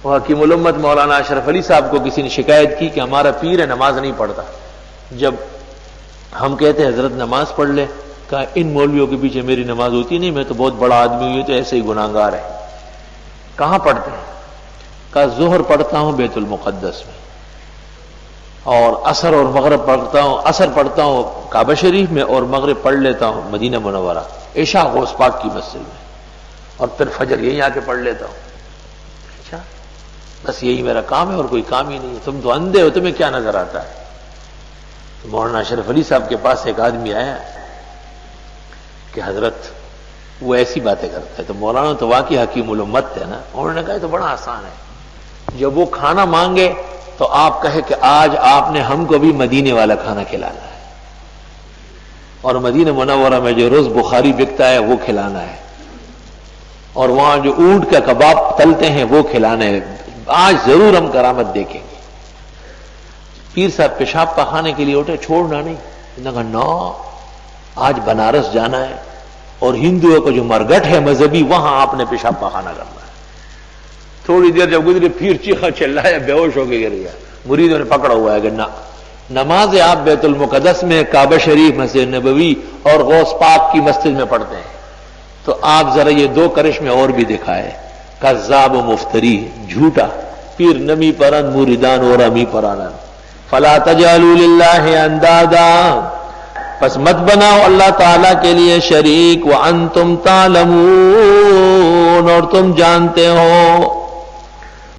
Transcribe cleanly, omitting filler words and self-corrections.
وہ حکیم الامت مولانا اشرف علی صاحب کو کسی نے شکایت کی کہ ہمارا پیر ہے نماز نہیں پڑھتا. جب ہم کہتے ہیں حضرت نماز پڑھ لے, کہا ان مولویوں کے پیچھے میری نماز ہوتی نہیں, میں تو بہت بڑا آدمی ہوئی تو ایسے ہی گناہگار ہے. کہاں پڑھتے ہیں؟ کہا ظہر پڑھتا ہوں بیت المقدس میں, اور عصر اور مغرب پڑھتا ہوں, عصر پڑھتا ہوں کعبہ شریف میں, اور مغرب پڑھ لیتا ہوں مدینہ منورہ, عشاء غوث پاک کی مسجد میں, اور پھر فجر یہیں آ کے پڑھ لیتا ہوں. اچھا بس یہی میرا کام ہے اور کوئی کام ہی نہیں ہے. تم تو اندھے ہو, تمہیں کیا نظر آتا ہے؟ تو مولانا اشرف علی صاحب کے پاس ایک آدمی آیا کہ حضرت وہ ایسی باتیں کرتا ہے. تو مولانا تو واقعی حکیم الامت ہے نا. انہوں نے کہا تو بڑا آسان ہے, جب وہ کھانا مانگے تو آپ کہے کہ آج آپ نے ہم کو بھی مدینے والا کھانا کھلانا ہے, اور مدینہ منورہ میں جو روز بخاری بکتا ہے وہ کھلانا ہے, اور وہاں جو اونٹ کا کباب تلتے ہیں وہ کھلانا ہے. آج ضرور ہم کرامت دیکھیں گے. پیر صاحب پیشاب پخانے کے لیے اٹھے, چھوڑنا نہیں. انہوں نے کہا نو, آج بنارس جانا ہے اور ہندوؤں کا جو مرگٹ ہے مذہبی, وہاں آپ نے پیشاب پخانہ کرنا ہے. تھوڑی دیر جب گزری پیر چیخا چلایا, بے ہوش ہو کے گر گیا. مریدوں نے پکڑا ہوا ہے کہ نماز آپ بیت المقدس میں, کعبہ شریف, مسجد نبوی اور غوث پاک کی مسجد میں پڑھتے ہیں, تو آپ ذرا یہ دو کرشمے اور بھی دکھائے. کذاب و مفتری, جھوٹا پیر نمی پرند مریدان اور امی پرانند. فلا تجعلوا للہ اندادا, پس مت بناؤ اللہ تعالیٰ کے لیے شریک. وانتم تعلمون, اور تم جانتے ہو.